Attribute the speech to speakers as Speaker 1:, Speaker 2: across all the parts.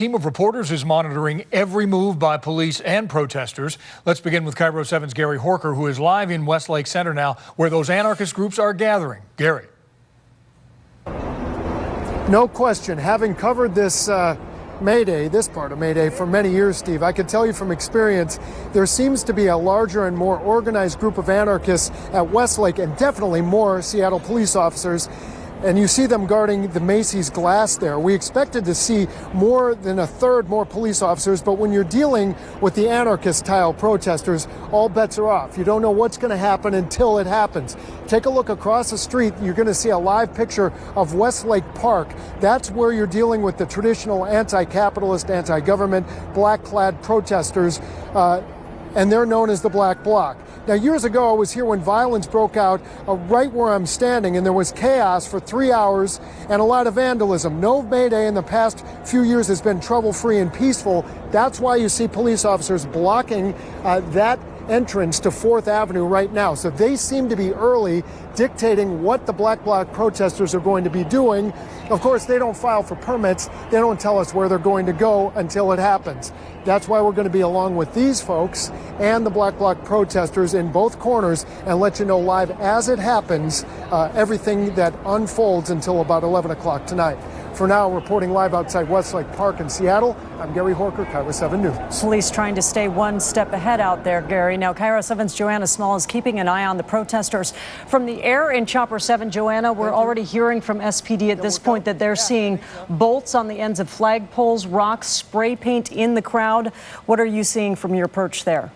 Speaker 1: Team of reporters is monitoring every move by police and protesters. Let's begin with Cairo 7's Gary Horker, who is live in Westlake Center now, where those anarchist groups are gathering. Gary.
Speaker 2: No question. Having covered this Mayday, this part of Mayday, for many years, Steve, I can tell you from experience, there seems to be a larger and more organized group of anarchists at Westlake, and definitely more Seattle police officers. And you see them guarding the Macy's glass there. We expected to see more than a third more police officers, but when you're dealing with the anarchist-style protesters, all bets are off. You don't know what's going to happen until it happens. Take a look across the street. You're going to see a live picture of Westlake Park. That's where you're dealing with the traditional anti-capitalist, anti-government, black-clad protesters, and they're known as the Black Bloc. Now, years ago, I was here when violence broke out right where I'm standing, and there was chaos for 3 hours and a lot of vandalism. No Mayday in the past few years has been trouble-free and peaceful. That's why you see police officers blocking that entrance to 4th Avenue right now. So they seem to be early, dictating what the Black Bloc protesters are going to be doing. Of course, they don't file for permits. They don't tell us where they're going to go until it happens. That's why we're going to be along with these folks and the Black Bloc protesters in both corners and let you know live as it happens, everything that unfolds until about 11 o'clock tonight. For now, reporting live outside Westlake Park in Seattle, I'm Gary Horker, Cairo 7 News.
Speaker 3: Police trying to stay one step ahead out there, Gary. Now, Cairo 7's Joanna Small is keeping an eye on the protesters. From the air in Chopper 7, Joanna, we're already hearing from SPD at this point that they're seeing bolts on the ends of flagpoles, rocks, spray paint in the crowd. What are you seeing from your perch there?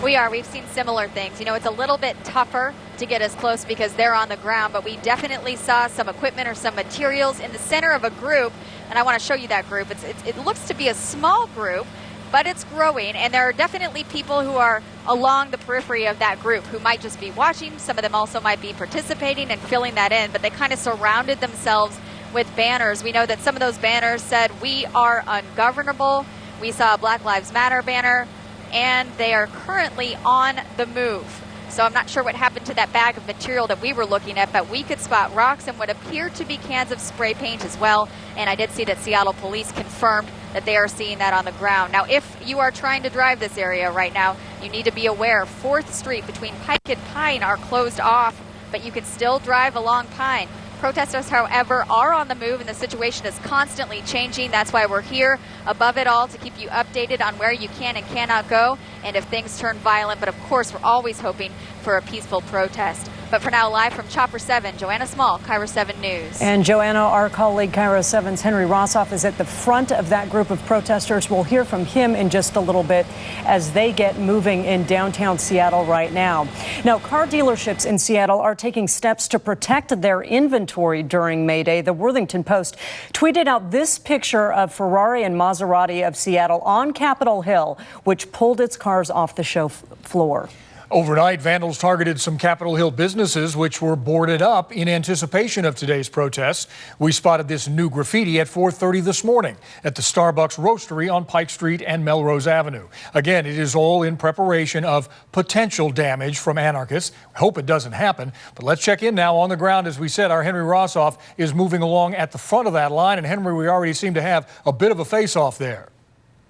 Speaker 4: We've seen similar things. You know, it's a little bit tougher to get as close because they're on the ground, but we definitely saw some equipment or some materials in the center of a group, and I want to show you that group. It looks to be a small group, but it's growing, and there are definitely people who are along the periphery of that group who might just be watching. Some of them also might be participating and filling that in, but they kind of surrounded themselves with banners. We know that some of those banners said, "We are ungovernable." We saw a Black Lives Matter banner, and they are currently on the move. So I'm not sure what happened to that bag of material that we were looking at, but we could spot rocks and what appeared to be cans of spray paint as well. And I did see that Seattle police confirmed that they are seeing that on the ground. Now, if you are trying to drive this area right now, you need to be aware 4th Street between Pike and Pine are closed off, but you can still drive along Pine. Protesters, however, are on the move, and the situation is constantly changing. That's why we're here above it all to keep you updated on where you can and cannot go and if things turn violent. But of course, we're always hoping for a peaceful protest. But for now, live from Chopper 7, Joanna Small, Cairo 7 News.
Speaker 3: And Joanna, our colleague Cairo 7's Henry Rossoff is at the front of that group of protesters. We'll hear from him in just a little bit as they get moving in downtown Seattle right now. Now, car dealerships in Seattle are taking steps to protect their inventory during Mayday. The Worthington Post tweeted out this picture of Ferrari and Maserati of Seattle on Capitol Hill, which pulled its cars off the show floor.
Speaker 1: Overnight, vandals targeted some Capitol Hill businesses, which were boarded up in anticipation of today's protests. We spotted this new graffiti at 4:30 this morning at the Starbucks Roastery on Pike Street and Melrose Avenue. Again, it is all in preparation of potential damage from anarchists. I hope it doesn't happen, but let's check in now on the ground. As we said, our Henry Rossoff is moving along at the front of that line, and Henry, we already seem to have a bit of a face-off there.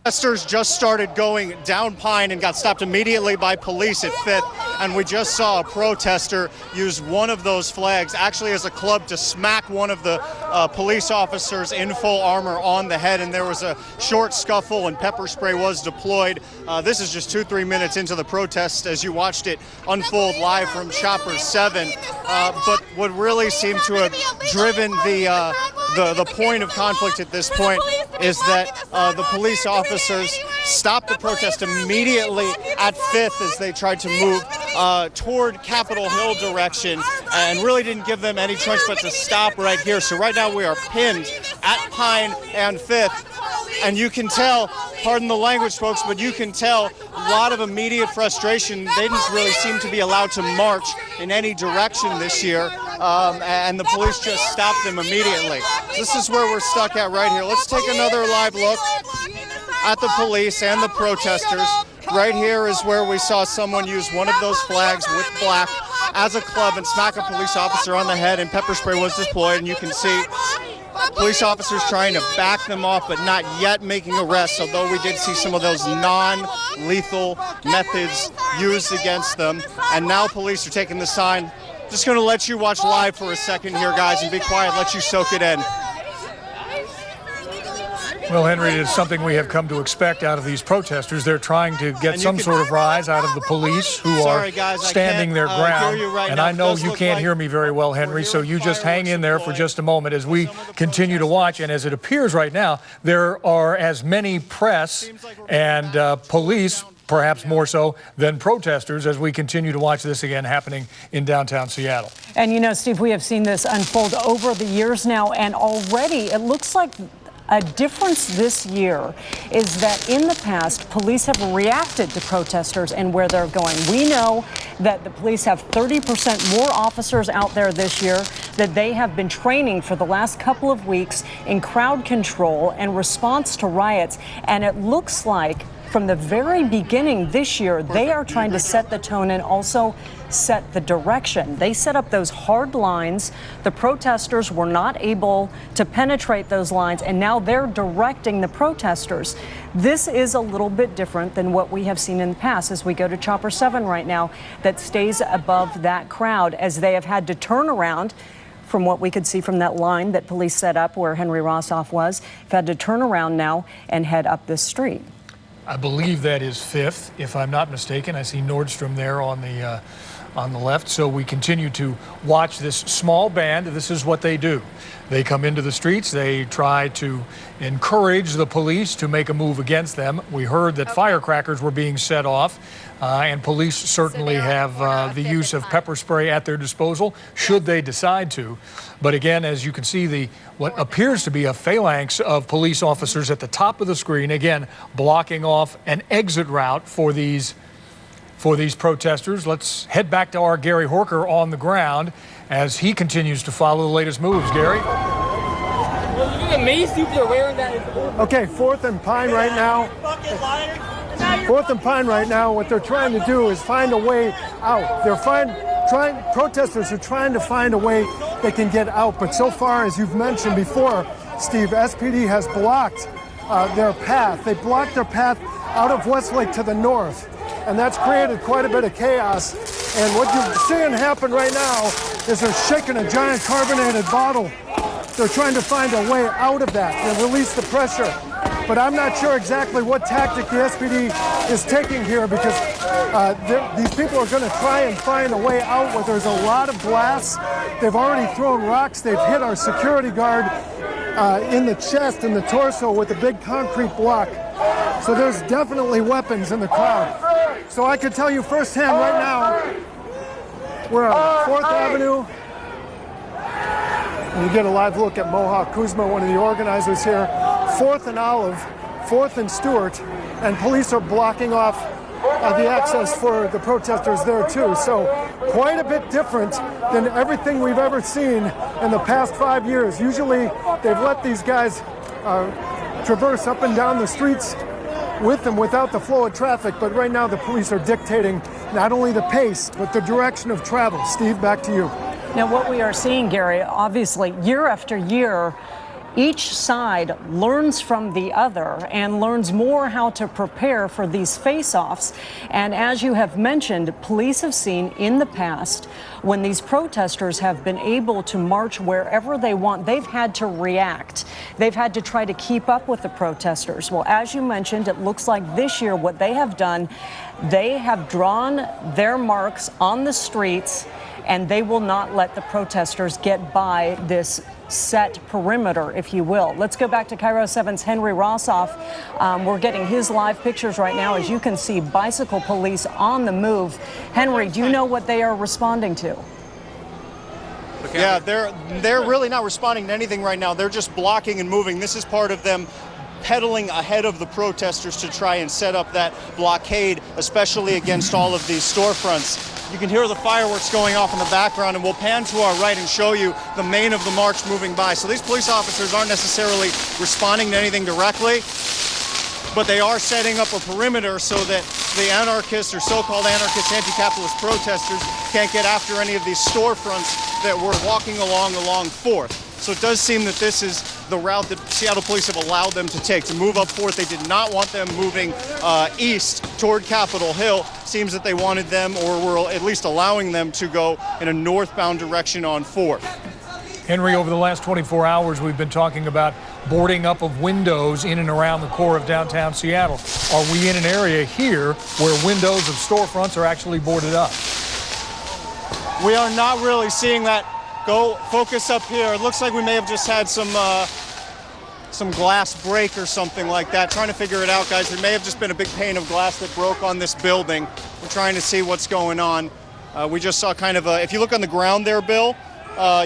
Speaker 5: Protesters just started going down Pine and got stopped immediately by police at 5th, and we just saw a protester use one of those flags actually as a club to smack one of the police officers in full armor on the head, and there was a short scuffle and pepper spray was deployed. This is just 2-3 minutes into the protest as you watched it unfold live from Chopper 7, but what really seemed to have driven the point of conflict at this point is that the police officers stopped the protest immediately at 5th as they tried to move toward Capitol Hill direction and really didn't give them any choice but to stop right here. So right now we are pinned at Pine and 5th, and you can tell, pardon the language folks, but you can tell a lot of immediate frustration. They didn't really seem to be allowed to march in any direction this year, and the police just stopped them immediately. This is where we're stuck at right here. Let's take another live look at the police and the protesters. Right here is where we saw someone use one of those flags with black as a club and smack a police officer on the head, and pepper spray was deployed, and you can see Police officers trying to back them off, but not yet making arrests, although we did see some of those non-lethal methods used against them. And now police are taking the sign. Just going to let you watch live for a second here, guys, and be quiet, let you soak it in.
Speaker 1: Well, Henry, it is something we have come to expect out of these protesters. They're trying to get some sort of rise out of the police who are standing their ground. And I know you can't hear me very well, Henry, so you just hang in there for just a moment as we continue to watch. And as it appears right now, there are as many press and police, perhaps more so, than protesters as we continue to watch this again happening in downtown Seattle.
Speaker 3: And you know, Steve, we have seen this unfold over the years now, and already it looks like a difference this year is that in the past, police have reacted to protesters and where they're going. We know that the police have 30% more officers out there this year, that they have been training for the last couple of weeks in crowd control and response to riots. And it looks like from the very beginning this year, they are trying to set the tone and also set the direction. They set up those hard lines. The protesters were not able to penetrate those lines, and now they're directing the protesters. This is a little bit different than what we have seen in the past as we go to Chopper 7 right now that stays above that crowd as they have had to turn around. From what we could see from that line that police set up where Henry Rossoff was, have had to turn around now and head up this street.
Speaker 1: I believe that is 5th, if I'm not mistaken. I see Nordstrom there on the left. So we continue to watch this small band. This is what they do. They come into the streets. They try to encourage the police to make a move against them. We heard that firecrackers were being set off, and police certainly have the use of pepper spray at their disposal should they decide to. But again, as you can see, what appears to be a phalanx of police officers at the top of the screen, again, blocking off an exit route for these protesters. Let's head back to our Gary Horker on the ground as he continues to follow the latest moves. Gary?
Speaker 2: Okay, 4th and Pine right now. 4th and Pine right now, what they're trying to do is find a way out. Protesters are trying to find a way they can get out, but so far, as you've mentioned before, Steve, SPD has blocked their path. They blocked their path out of Westlake to the north, and that's created quite a bit of chaos. And what you're seeing happen right now is they're shaking a giant carbonated bottle. They're trying to find a way out of that and release the pressure. But I'm not sure exactly what tactic the SPD is taking here, because these people are going to try and find a way out where there's a lot of glass. They've already thrown rocks. They've hit our security guard in the chest and the torso with a big concrete block. So there's definitely weapons in the crowd. So I can tell you firsthand right now, we're on 4th Avenue. And you get a live look at Mohawk Kuzma, one of the organizers here. 4th and Olive, 4th and Stewart, and police are blocking off the access for the protesters there too. So quite a bit different than everything we've ever seen in the past 5 years. Usually they've let these guys traverse up and down the streets with them without the flow of traffic, but right now the police are dictating not only the pace, but the direction of travel. Steve, back to you.
Speaker 3: Now, what we are seeing, Gary, obviously, year after year, each side learns from the other and learns more how to prepare for these face-offs. And as you have mentioned, police have seen in the past when these protesters have been able to march wherever they want, they've had to react. They've had to try to keep up with the protesters. Well, as you mentioned, it looks like this year what they have done, they have drawn their marks on the streets, and they will not let the protesters get by this set perimeter, if you will. Let's go back to Cairo 7's Henry Rossoff. We're getting his live pictures right now. As you can see, bicycle police on the move. Henry, do you know what they are responding to?
Speaker 5: Yeah, they're really not responding to anything right now. They're just blocking and moving. This is part of them pedaling ahead of the protesters to try and set up that blockade, especially against all of these storefronts. You can hear the fireworks going off in the background, and we'll pan to our right and show you the main of the march moving by. So these police officers aren't necessarily responding to anything directly, but they are setting up a perimeter so that the anarchists or so-called anarchist anti-capitalist protesters can't get after any of these storefronts that we're walking along 4th. So it does seem that this is the route that Seattle police have allowed them to take, to move up 4th. They did not want them moving east toward Capitol Hill. Seems that they wanted them, or were at least allowing them, to go in a northbound direction on 4th.
Speaker 1: Henry, over the last 24 hours, we've been talking about boarding up of windows in and around the core of downtown Seattle. Are we in an area here where windows of storefronts are actually boarded up?
Speaker 5: We are not really seeing that. Go focus up here. It looks like we may have just had some glass break or something like that. Trying to figure it out, guys. There may have just been a big pane of glass that broke on this building. We're trying to see what's going on. We just saw kind of if you look on the ground there, Bill,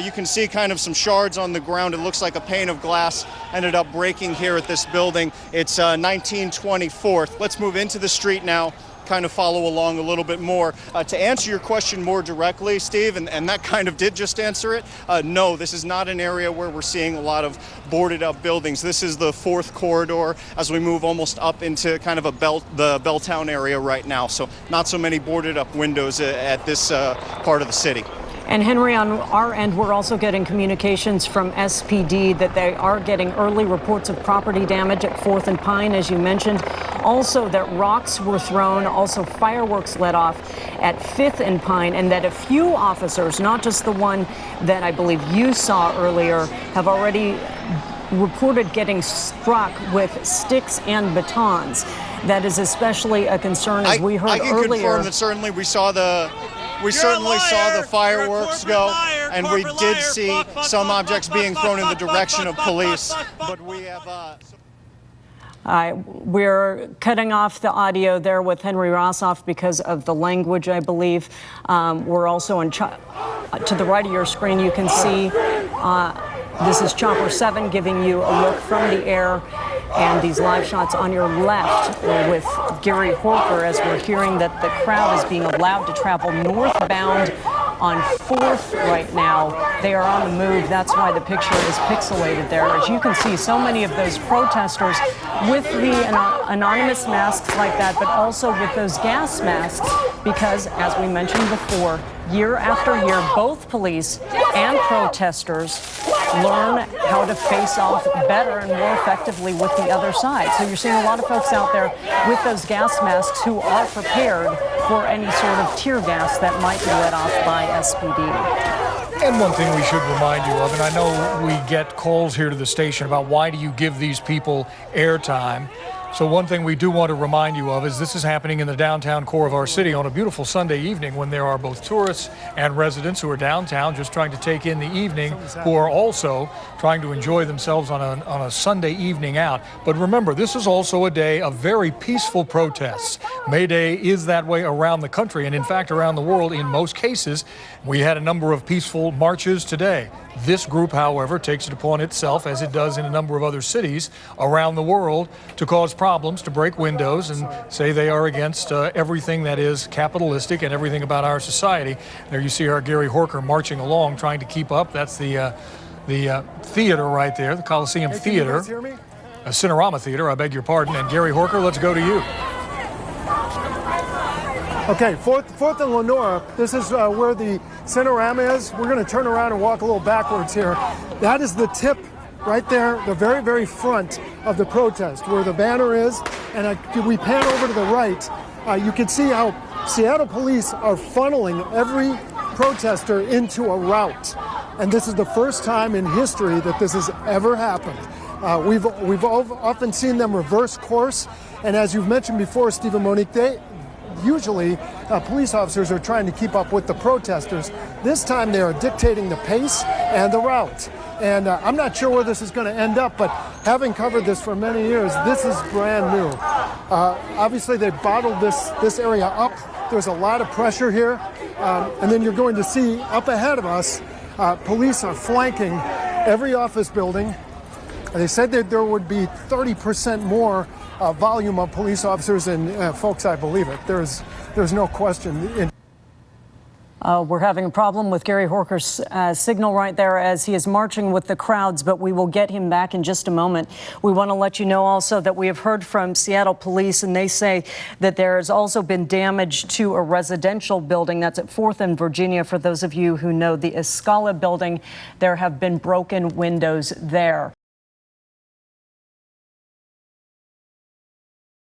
Speaker 5: you can see kind of some shards on the ground. It looks like a pane of glass ended up breaking here at this building. It's 1924th. Let's move into the street now, kind of follow along a little bit more. To answer your question more directly, Steve, and that kind of did just answer it, no, this is not an area where we're seeing a lot of boarded up buildings. This is the 4th corridor as we move almost up into kind of the Belltown area right now. So not so many boarded up windows at this part of the city.
Speaker 3: And Henry, on our end, we're also getting communications from SPD that they are getting early reports of property damage at 4th and Pine, as you mentioned. Also that rocks were thrown, also fireworks let off at 5th and Pine, and that a few officers, not just the one that I believe you saw earlier, have already reported getting struck with sticks and batons. That is especially a concern, as we heard earlier.
Speaker 5: I can confirm that certainly we certainly saw the fireworks go, and we did see some objects being thrown in the direction of police. But we have.
Speaker 3: We're cutting off the audio there with Henry Rossoff because of the language, I believe. We're also to the right of your screen. You can see this is Chopper 7 giving you a look from the air. And these live shots on your left with Gary Horker, as we're hearing that the crowd is being allowed to travel northbound on 4th right now. They are on the move. That's why the picture is pixelated there. As you can see, so many of those protesters with the anonymous masks like that, but also with those gas masks, because, as we mentioned before, year after year, both police and protesters learn how to face off better and more effectively with the other side. So you're seeing a lot of folks out there with those gas masks who are prepared for any sort of tear gas that might be let off by SPD.
Speaker 1: And one thing we should remind you of, and I know we get calls here to the station about why do you give these people airtime. So one thing we do want to remind you of is this is happening in the downtown core of our city on a beautiful Sunday evening when there are both tourists and residents who are downtown just trying to take in the evening, who are also trying to enjoy themselves on a Sunday evening out. But remember, this is also a day of very peaceful protests. May Day is that way around the country, and in fact around the world in most cases. We had a number of peaceful marches today. This group, however, takes it upon itself, as it does in a number of other cities around the world, to cause problems, to break windows, and say they are against everything that is capitalistic and everything about our society. There you see our Gary Horker marching along, trying to keep up. That's the theater right there, the Coliseum Theater.
Speaker 2: Can you guys hear me?
Speaker 1: A Cinerama Theater, I beg your pardon. And Gary Horker, let's go to you.
Speaker 2: Okay, 4th and Lenora, this is where the Cinerama is. We're going to turn around and walk a little backwards here. That is the tip right there, the very, very front of the protest, where the banner is. And we pan over to the right, you can see how Seattle police are funneling every protester into a route. And this is the first time in history that this has ever happened. We've often seen them reverse course. And as you've mentioned before, Steve and Monique, usually police officers are trying to keep up with the protesters. This time they are dictating the pace and the route. And I'm not sure where this is going to end up, but having covered this for many years, this is brand new. Obviously they bottled this area up. There's a lot of pressure here. And then you're going to see up ahead of us, police are flanking every office building. They said that there would be 30% more volume of police officers, and folks, I believe it. There's no question.
Speaker 3: We're having a problem with Gary Horker's signal right there as he is marching with the crowds, but we will get him back in just a moment. We want to let you know also that we have heard from Seattle police, and they say that there has also been damage to a residential building that's at 4th and Virginia. For those of you who know the Escala building, there have been broken windows there.